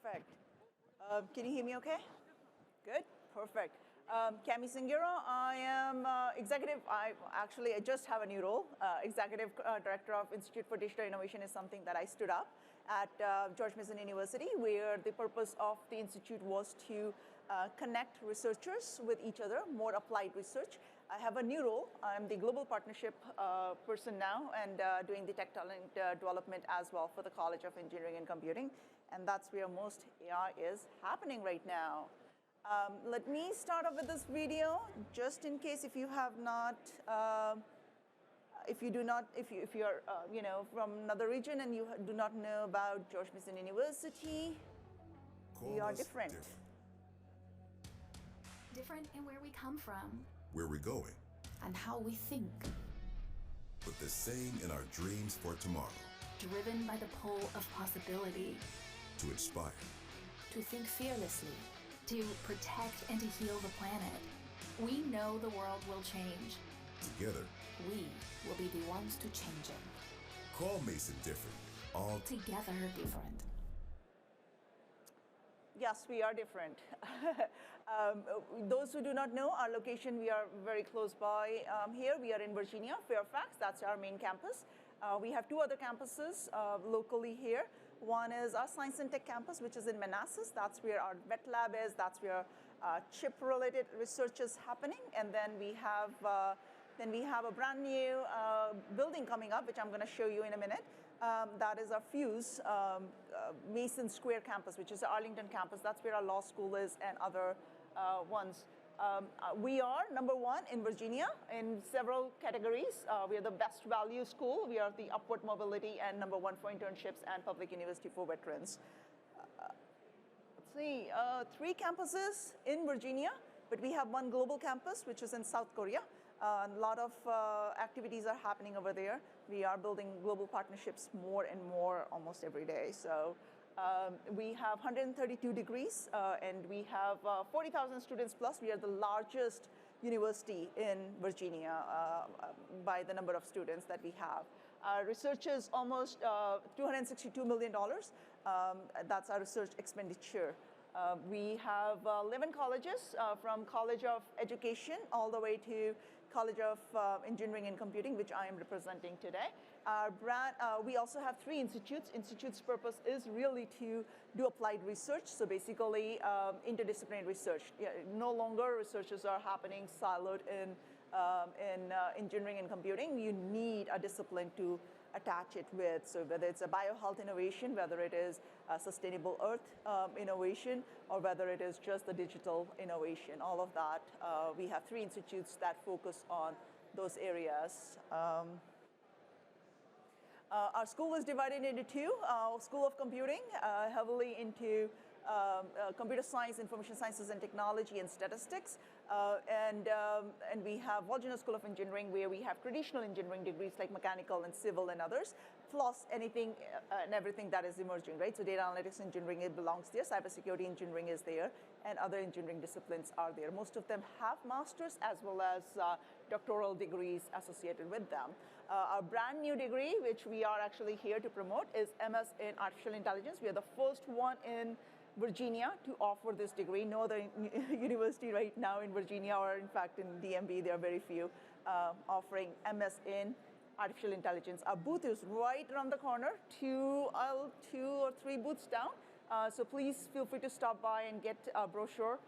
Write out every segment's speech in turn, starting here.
Perfect. Can you hear me okay? Good, perfect. Kamaljeet Sanghera, I am executive, I just have a new role. Executive Director of Institute for Digital Innovation is something that I stood up at George Mason University, where the purpose of the institute was to connect researchers with each other, more applied research. I have a new role. I'm the global partnership person now and doing the tech talent development as well for the College of Engineering and Computing. And that's where most AI is happening right now. Let me start off with this video, just in case if you have not, if you are from another region and you do not know about George Mason University, we are different. Different in where we come from, where we're going, and how we think. But the same in our dreams for tomorrow. Driven by the pull of possibility. To inspire. To think fearlessly. To protect and to heal the planet. We know the world will change. Together, we will be the ones to change it. Call Mason different. All together different. Yes, we are different. Those who do not know our location, we are very close by here. We are in Virginia, Fairfax. That's our main campus. We have two other campuses locally here. One is our Science and Tech campus, which is in Manassas. That's where our wet lab is. That's where chip-related research is happening. And then we have a brand new building coming up, which I'm going to show you in a minute. That is our Fuse Mason Square campus, which is the Arlington campus. That's where our law school is and other ones. We are number one in Virginia in several categories. We are the best value school. We are the upward mobility and number one for internships and public university for veterans. Let's see, 3 campuses in Virginia, but we have one global campus, which is in South Korea. A lot of activities are happening over there. We are building global partnerships more and more almost every day. So we have 132 degrees, and we have 40,000 students plus. We are the largest university in Virginia by the number of students that we have. Our research is almost $262 million. That's our research expenditure. We have 11 colleges, from College of Education all the way to College of Engineering and Computing, which I am representing today. We also have 3 institutes. Institute's purpose is really to do applied research, so basically interdisciplinary research. No longer researches are happening siloed in engineering and computing. You need a discipline to attach it with, so whether it's a biohealth innovation, whether it is a sustainable earth innovation, or whether it is just the digital innovation, all of that. We have 3 institutes that focus on those areas. Our school is divided into 2. School of Computing, heavily into computer science, information sciences and technology, and statistics. And we have Virginia School of Engineering, where we have traditional engineering degrees like mechanical and civil and others, plus anything and everything that is emerging, right? So data analytics engineering, it belongs there. Cybersecurity engineering is there, and other engineering disciplines are there. Most of them have masters as well as doctoral degrees associated with them. Our brand new degree, which we are actually here to promote, is MS in Artificial Intelligence. We are the first one in Virginia to offer this degree. No other university right now in Virginia, or in fact in DMV, there are very few offering MS in Artificial Intelligence. Our booth is right around the corner, 2 or 3 booths down. So please feel free to stop by and get a brochure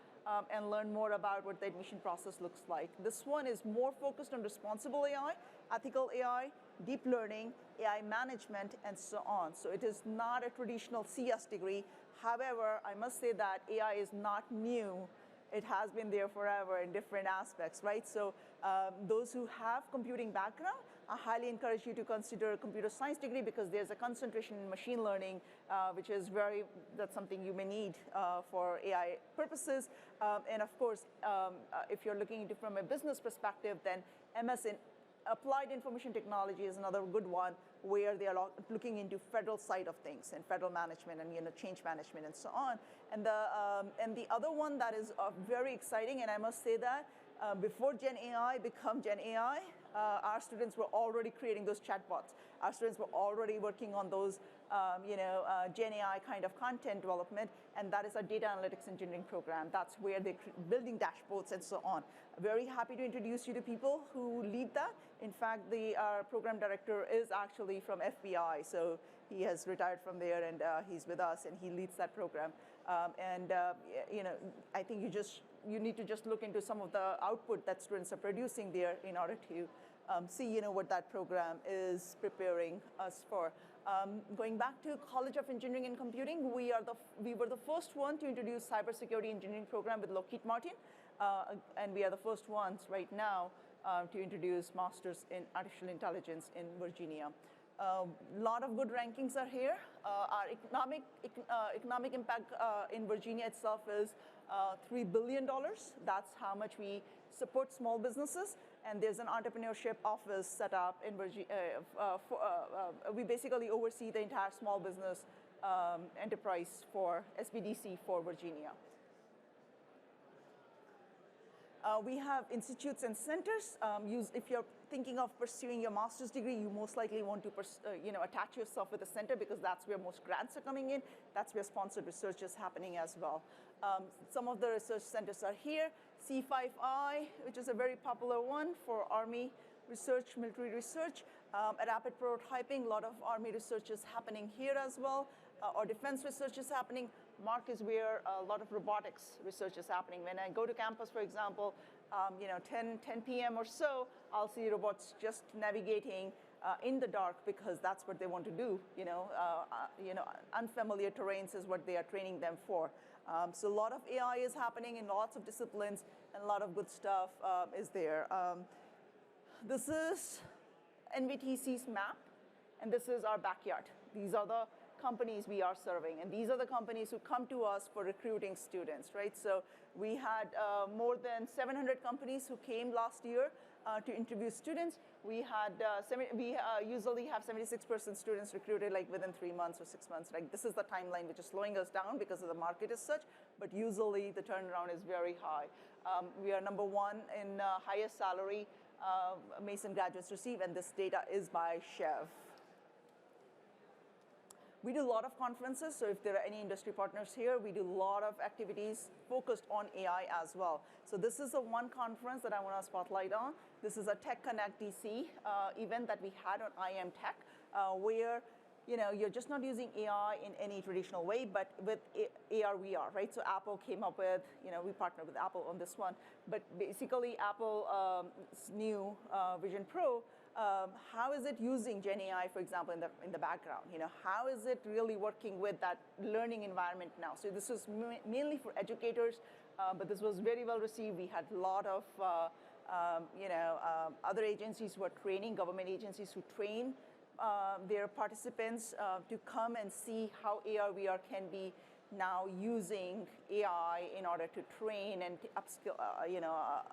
and learn more about what the admission process looks like. This one is more focused on responsible AI, ethical AI, deep learning, AI management, and so on. So it is not a traditional CS degree. However, I must say that AI is not new. It has been there forever in different aspects, right? So those who have computing background, I highly encourage you to consider a computer science degree, because there's a concentration in machine learning, which is that's something you may need for AI purposes. And of course, if you're looking into from a business perspective, then MS in Applied Information Technology is another good one, where they are looking into federal side of things and federal management and change management and so on. And the other one that is very exciting, and I must say that before Gen AI become Gen AI, our students were already creating those chatbots. Our students were already working on those, Gen AI kind of content development, and that is our data analytics engineering program. That's where they're building dashboards and so on. Very happy to introduce you to people who lead that. In fact, our program director is actually from FBI, so he has retired from there, and he's with us, and he leads that program. I think you need to just look into some of the output that students are producing there in order to see, what that program is preparing us for. Going back to College of Engineering and Computing, we were the first one to introduce cybersecurity engineering program with Lockheed Martin, and we are the first ones right now to introduce masters in artificial intelligence in Virginia. A lot of good rankings are here. Our economic impact in Virginia itself is $3 billion. That's how much we support small businesses. And there's an entrepreneurship office set up in Virginia. We basically oversee the entire small business enterprise for SBDC for Virginia. We have institutes and centers. If you're thinking of pursuing your master's degree, you most likely want to attach yourself with a center, because that's where most grants are coming in. That's where sponsored research is happening as well. Some of the research centers are here. C5I, which is a very popular one for Army research, military research. Rapid prototyping, a lot of Army research is happening here as well, or defense research is happening. Mark is where a lot of robotics research is happening. When I go to campus, for example, 10 p.m. or so, I'll see robots just navigating in the dark, because that's what they want to do. Unfamiliar terrains is what they are training them for. So a lot of AI is happening in lots of disciplines, and a lot of good stuff is there. This is NVTC's map, and this is our backyard. These are the companies we are serving, and these are the companies who come to us for recruiting students, right? So we had more than 700 companies who came last year to interview students. We usually have 76% students recruited like within 3 months or 6 months. Like, this is the timeline, which is slowing us down because of the market is such, but usually the turnaround is very high. We are number one in highest salary Mason graduates receive, and this data is by Chev. We do a lot of conferences, so if there are any industry partners here, we do a lot of activities focused on AI as well. So this is the one conference that I want to spotlight on. This is a Tech Connect DC event that we had on IM Tech, where you're just not using AI in any traditional way, but with AR/VR, right? So Apple came up with, we partnered with Apple on this one, but basically Apple's new Vision Pro. How is it using Gen AI, for example, in the background? How is it really working with that learning environment now? So this was mainly for educators, but this was very well received. We had a lot of other agencies who are training, government agencies who train their participants to come and see how AR/VR can be now using AI in order to train and upskill,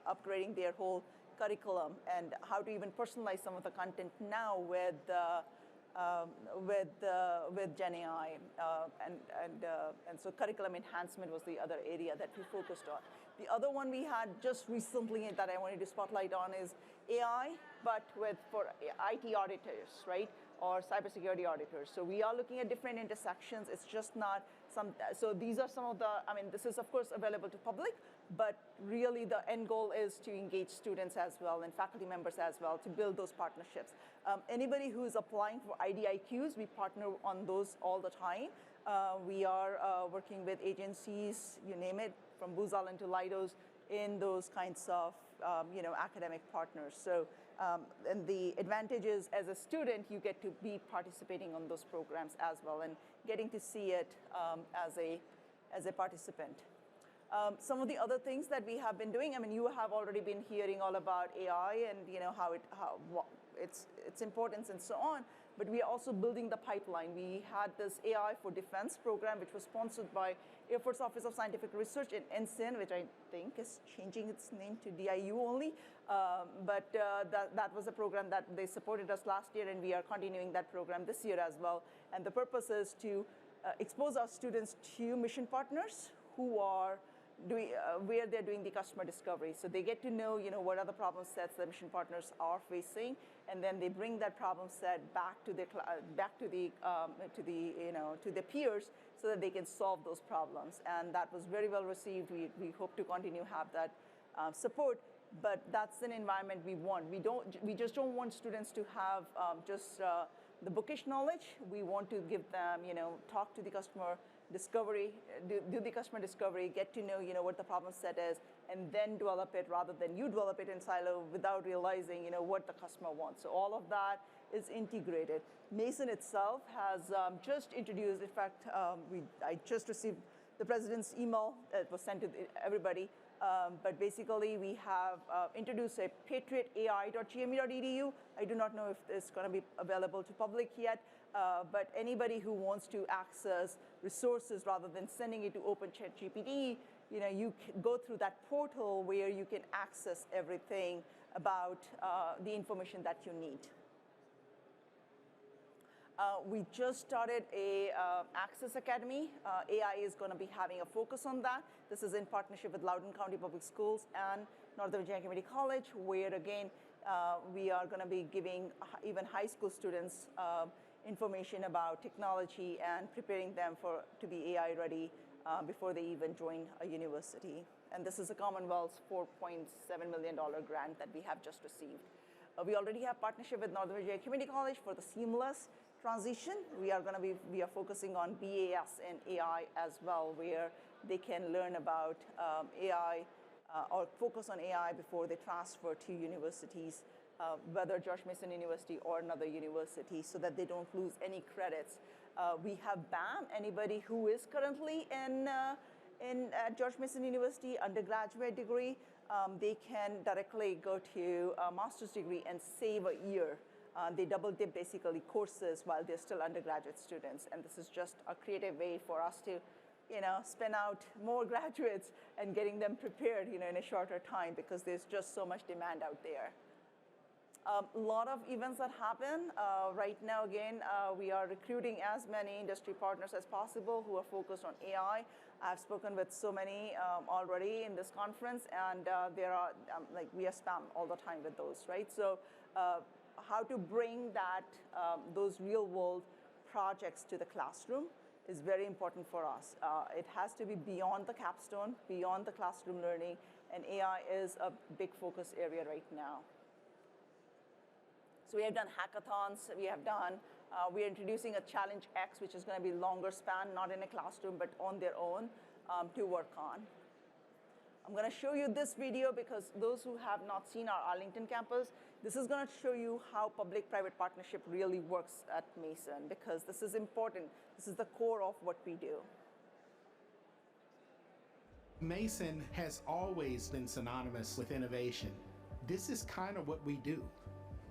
upgrading their whole curriculum, and how to even personalize some of the content now with Gen AI, and so curriculum enhancement was the other area that we focused on. The other one we had just recently that I wanted to spotlight on is AI, but for IT auditors, right, or cybersecurity auditors. So we are looking at different intersections. It's just not so these are some of this is of course available to public, but really the end goal is to engage students as well and faculty members as well to build those partnerships. Anybody who is applying for IDIQs, we partner on those all the time. We are working with agencies, you name it, from Booz Allen to Leidos, in those kinds of academic partners. So, and the advantage is, as a student, you get to be participating on those programs as well and getting to see it as a participant. Some of the other things that we have been doing, you have already been hearing all about AI and how its importance and so on, but we are also building the pipeline. We had this AI for Defense program, which was sponsored by Air Force Office of Scientific Research and Ensign, which I think is changing its name to DIU only. But that was a program that they supported us last year, and we are continuing that program this year as well. And the purpose is to expose our students to mission partners who are where they're doing the customer discovery. So they get to know, what are the problem sets that mission partners are facing, and then they bring that problem set back to the peers so that they can solve those problems. And that was very well received. We hope to continue have that support. But that's an environment we want. We just don't want students to have the bookish knowledge. We want to give them, talk to the customer discovery, do the customer discovery, get to know, what the problem set is, and then develop it rather than you develop it in silo without realizing, what the customer wants. So all of that is integrated. Mason itself has just introduced, in fact, I just received the president's email. It was sent to everybody. But basically, we have introduced a patriotai.gmu.edu. I do not know if it's going to be available to public yet, but anybody who wants to access resources rather than sending it to OpenChatGPT, you can go through that portal where you can access everything about the information that you need. We just started a Access Academy. AI is going to be having a focus on that. This is in partnership with Loudoun County Public Schools and Northern Virginia Community College, where again, we are going to be giving even high school students information about technology and preparing them to be AI ready before they even join a university. And this is a Commonwealth's $4.7 million grant that we have just received. We already have partnership with Northern Virginia Community College for the seamless transition. We are focusing on BAS and AI as well, where they can learn about AI or focus on AI before they transfer to universities, whether George Mason University or another university, so that they don't lose any credits. We have BAM. Anybody who is currently in George Mason University undergraduate degree, they can directly go to a master's degree and save a year. They double dip basically courses while they're still undergraduate students. And this is just a creative way for us to, spin out more graduates and getting them prepared, in a shorter time, because there's just so much demand out there. A lot of events that happen. Right now, again, we are recruiting as many industry partners as possible who are focused on AI. I've spoken with so many already in this conference, and there are, we are spammed all the time with those, right? So how to bring those real-world projects to the classroom is very important for us. It has to be beyond the capstone, beyond the classroom learning, and AI is a big focus area right now. So we have done hackathons. We're introducing a Challenge X, which is going to be longer span, not in a classroom, but on their own to work on. I'm going to show you this video because those who have not seen our Arlington campus, this is going to show you how public-private partnership really works at Mason, because this is important. This is the core of what we do. Mason has always been synonymous with innovation. This is kind of what we do.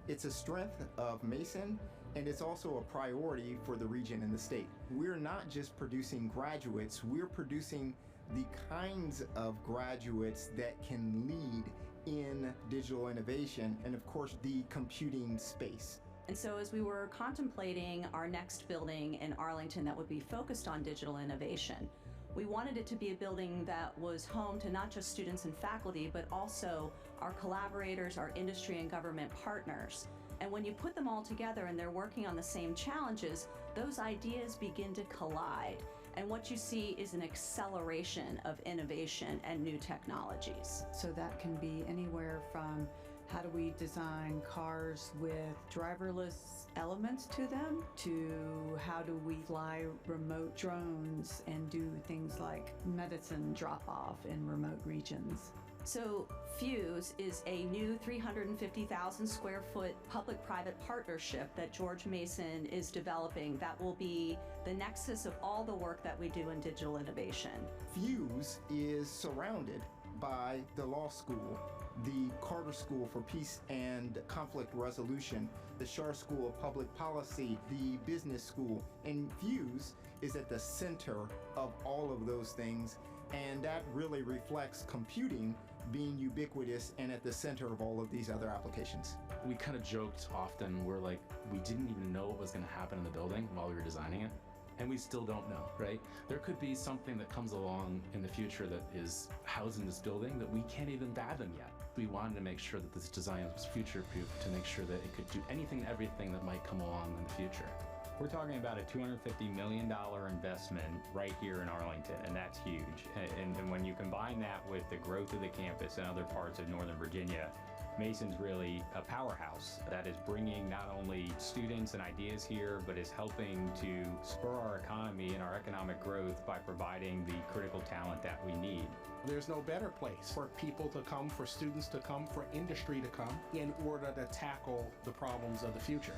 It's a strength of Mason, and it's also a priority for the region and the state. We're not just producing graduates, we're producing the kinds of graduates that can lead in digital innovation and, of course, the computing space. And so as we were contemplating our next building in Arlington that would be focused on digital innovation, we wanted it to be a building that was home to not just students and faculty, but also our collaborators, our industry and government partners. And when you put them all together and they're working on the same challenges, those ideas begin to collide. And what you see is an acceleration of innovation and new technologies. So that can be anywhere from how do we design cars with driverless elements to them, to how do we fly remote drones and do things like medicine drop-off in remote regions. So Fuse is a new 350,000 square foot public-private partnership that George Mason is developing that will be the nexus of all the work that we do in digital innovation. Fuse is surrounded by the law school, the Carter School for Peace and Conflict Resolution, the Schar School of Public Policy, the Business School, and Fuse is at the center of all of those things, and that really reflects computing being ubiquitous and at the center of all of these other applications. We kind of joked often, we're like, we didn't even know what was going to happen in the building while we were designing it. and we still don't know, right? There could be something that comes along in the future that is housed in this building that we can't even fathom yet. We wanted to make sure that this design was future-proof, to make sure that it could do anything and everything that might come along in the future. We're talking about a $250 million investment right here in Arlington, and that's huge. And when you combine that with the growth of the campus in other parts of Northern Virginia, Mason's really a powerhouse that is bringing not only students and ideas here, but is helping to spur our economy and our economic growth by providing the critical talent that we need. There's no better place for people to come, for students to come, for industry to come in order to tackle the problems of the future.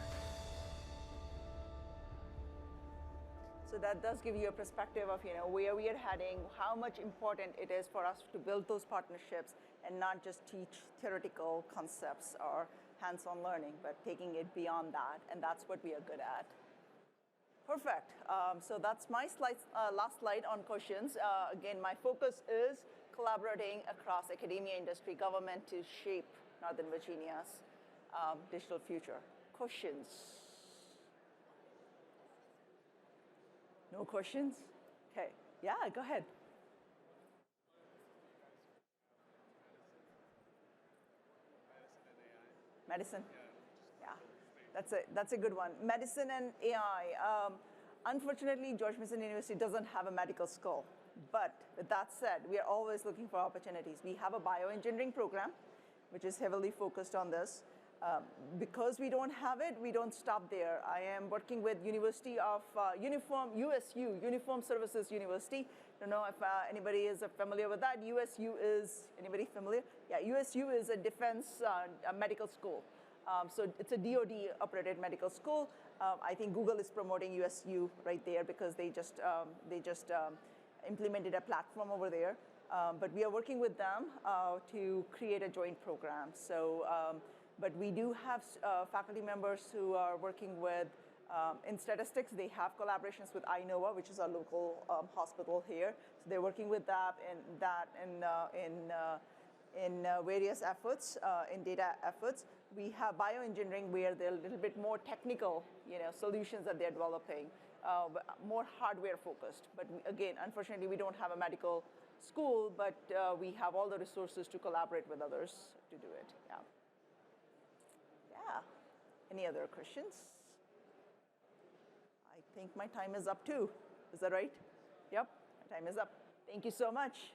So that does give you a perspective of where we are heading, how much important it is for us to build those partnerships and not just teach theoretical concepts or hands-on learning, but taking it beyond that, and that's what we are good at. Perfect. So that's my last slide on questions. Again, my focus is collaborating across academia, industry, government to shape Northern Virginia's digital future. Questions? No questions? Okay. Yeah, go ahead. Medicine? Yeah, that's a good one. Medicine and AI. Unfortunately, George Mason University doesn't have a medical school. But with that said, we are always looking for opportunities. We have a bioengineering program, which is heavily focused on this. Because we don't have it, we don't stop there. I am working with University of USU, Uniform Services University. Don't know if anybody is familiar with that. USU is, anybody familiar? Yeah, USU is a defense medical school. So it's a DoD operated medical school. I think Google is promoting USU right there because they just implemented a platform over there. But we are working with them to create a joint program. So. But we do have faculty members who are working with, in statistics, they have collaborations with INOVA, which is our local hospital here. So they're working with that in various efforts, in data efforts. We have bioengineering where they're a little bit more technical, solutions that they're developing, more hardware focused. But again, unfortunately, we don't have a medical school, but we have all the resources to collaborate with others to do it. Yeah. Any other questions? I think my time is up too. Is that right? Yep, my time is up. Thank you so much.